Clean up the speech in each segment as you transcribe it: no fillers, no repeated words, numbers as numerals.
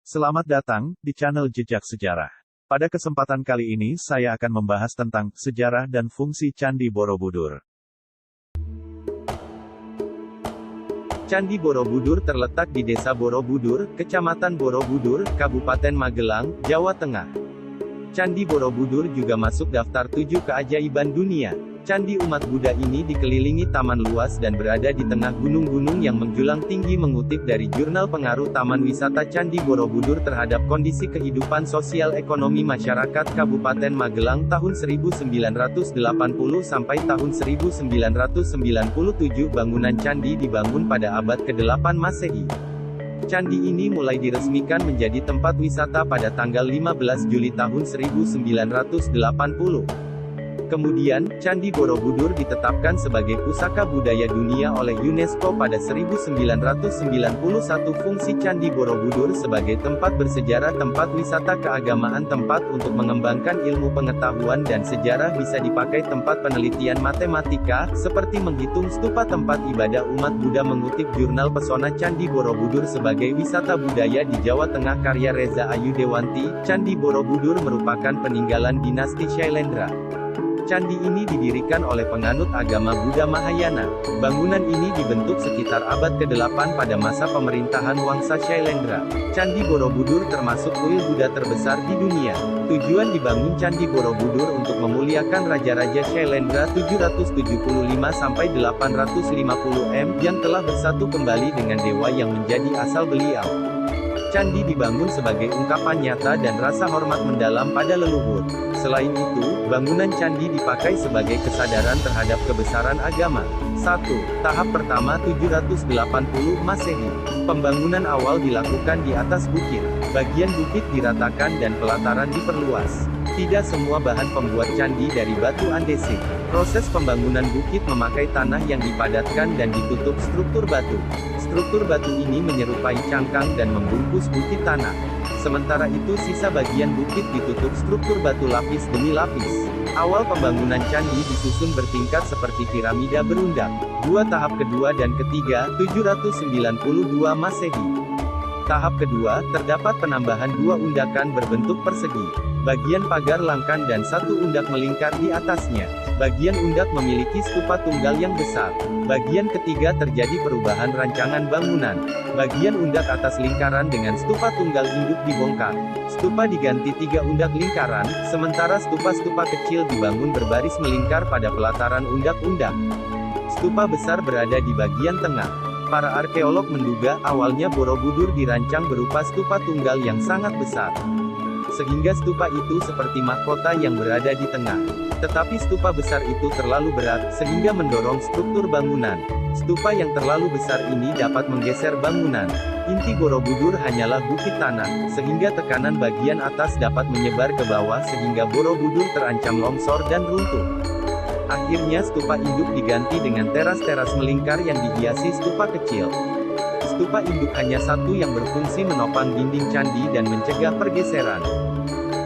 Selamat datang di channel Jejak Sejarah. Pada kesempatan kali ini saya akan membahas tentang sejarah dan fungsi Candi Borobudur. Candi Borobudur terletak di Desa Borobudur, Kecamatan Borobudur, Kabupaten Magelang, Jawa Tengah. Candi Borobudur juga masuk daftar 7 keajaiban dunia. Candi umat Buddha ini dikelilingi taman luas dan berada di tengah gunung-gunung yang menjulang tinggi. Mengutip dari jurnal pengaruh Taman Wisata Candi Borobudur terhadap kondisi kehidupan sosial ekonomi masyarakat Kabupaten Magelang tahun 1980 sampai tahun 1997, bangunan candi dibangun pada abad ke-8 Masehi. Candi ini mulai diresmikan menjadi tempat wisata pada tanggal 15 Juli tahun 1980. Kemudian, Candi Borobudur ditetapkan sebagai Pusaka Budaya Dunia oleh UNESCO pada 1991. Fungsi Candi Borobudur sebagai tempat bersejarah, tempat wisata keagamaan, tempat untuk mengembangkan ilmu pengetahuan dan sejarah, bisa dipakai tempat penelitian matematika, seperti menghitung stupa, tempat ibadah umat Buddha. Mengutip jurnal Pesona Candi Borobudur sebagai wisata budaya di Jawa Tengah karya Reza Ayu Dewanti, Candi Borobudur merupakan peninggalan dinasti Shailendra. Candi ini didirikan oleh penganut agama Buddha Mahayana. Bangunan ini dibentuk sekitar abad ke-8 pada masa pemerintahan Wangsa Shailendra. Candi Borobudur termasuk kuil Buddha terbesar di dunia. Tujuan dibangun Candi Borobudur untuk memuliakan Raja-Raja Shailendra 775–850 m yang telah bersatu kembali dengan dewa yang menjadi asal beliau. Candi dibangun sebagai ungkapan nyata dan rasa hormat mendalam pada leluhur. Selain itu, bangunan candi dipakai sebagai kesadaran terhadap kebesaran agama. 1. Tahap pertama 780 Masehi. Pembangunan awal dilakukan di atas bukit. Bagian bukit diratakan dan pelataran diperluas. Tidak semua bahan pembuat candi dari batu andesit. Proses pembangunan bukit memakai tanah yang dipadatkan dan ditutup struktur batu. Struktur batu ini menyerupai cangkang dan membungkus bukit tanah. Sementara itu sisa bagian bukit ditutup struktur batu lapis demi lapis. Awal pembangunan candi disusun bertingkat seperti piramida berundak. Tahap kedua dan ketiga, 792 Masehi. Tahap kedua, terdapat penambahan 2 undakan berbentuk persegi. Bagian pagar langkan dan 1 undak melingkar di atasnya. Bagian undak memiliki stupa tunggal yang besar. Bagian ketiga terjadi perubahan rancangan bangunan. Bagian undak atas lingkaran dengan stupa tunggal induk dibongkar. Stupa diganti 3 undak lingkaran, sementara stupa-stupa kecil dibangun berbaris melingkar pada pelataran undak-undak. Stupa besar berada di bagian tengah. Para arkeolog menduga awalnya Borobudur dirancang berupa stupa tunggal yang sangat besar, sehingga stupa itu seperti mahkota yang berada di tengah. Tetapi stupa besar itu terlalu berat, sehingga mendorong struktur bangunan. Stupa yang terlalu besar ini dapat menggeser bangunan. Inti Borobudur hanyalah bukit tanah, sehingga tekanan bagian atas dapat menyebar ke bawah sehingga Borobudur terancam longsor dan runtuh. Akhirnya stupa induk diganti dengan teras-teras melingkar yang dihiasi stupa kecil. Stupa induk hanya satu yang berfungsi menopang dinding candi dan mencegah pergeseran.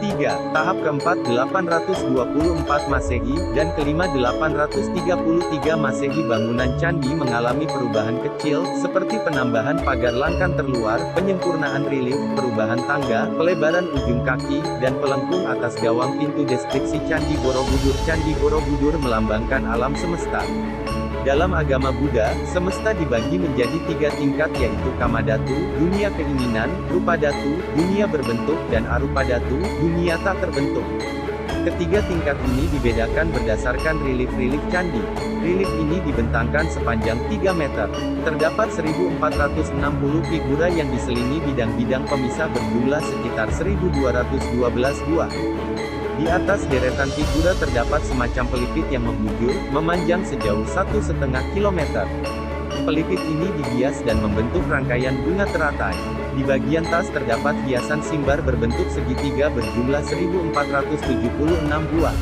3. Tahap keempat 824 Masehi, dan kelima 833 Masehi. Bangunan candi mengalami perubahan kecil, seperti penambahan pagar langkan terluar, penyempurnaan relief, perubahan tangga, pelebaran ujung kaki, dan pelengkung atas gawang pintu. Deskripsi Candi Borobudur. Candi Borobudur melambangkan alam semesta. Dalam agama Buddha, semesta dibagi menjadi 3 tingkat, yaitu Kamadhatu, dunia keinginan, Rupadhatu, dunia berbentuk, dan Arupadhatu, dunia tak terbentuk. Ketiga tingkat ini dibedakan berdasarkan relief-relief candi. Relief ini dibentangkan sepanjang 3 meter. Terdapat 1460 figura yang diselingi bidang-bidang pemisah berjumlah sekitar 1212 buah. Di atas deretan figura terdapat semacam pelipit yang membujur, memanjang sejauh 1,5 km. Pelipit ini dihias dan membentuk rangkaian bunga teratai. Di bagian tas terdapat hiasan simbar berbentuk segitiga berjumlah 1476 buah.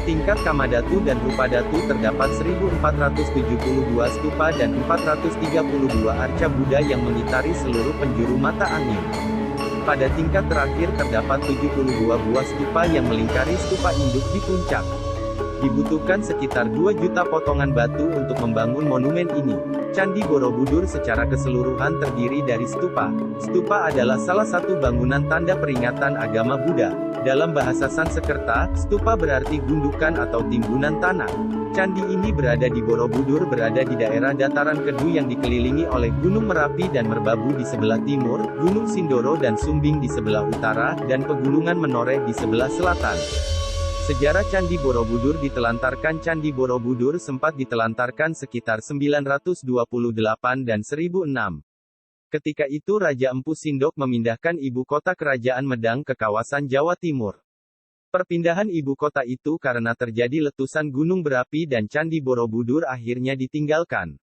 Tingkat Kamadhatu dan Rupadhatu terdapat 1472 stupa dan 432 arca Buddha yang mengitari seluruh penjuru mata angin. Pada tingkat terakhir terdapat 72 buah stupa yang melingkari stupa induk di puncak. Dibutuhkan sekitar 2 juta potongan batu untuk membangun monumen ini. Candi Borobudur secara keseluruhan terdiri dari stupa. Stupa adalah salah satu bangunan tanda peringatan agama Buddha. Dalam bahasa Sanskerta, stupa berarti gundukan atau timbunan tanah. Candi ini berada di Borobudur, berada di daerah dataran Kedu yang dikelilingi oleh Gunung Merapi dan Merbabu di sebelah timur, Gunung Sindoro dan Sumbing di sebelah utara, dan Pegunungan Menoreh di sebelah selatan. Sejarah Candi Borobudur ditelantarkan. Candi Borobudur sempat ditelantarkan sekitar 928 dan 1006. Ketika itu Raja Empu Sindok memindahkan ibu kota kerajaan Medang ke kawasan Jawa Timur. Perpindahan ibu kota itu karena terjadi letusan gunung berapi dan Candi Borobudur akhirnya ditinggalkan.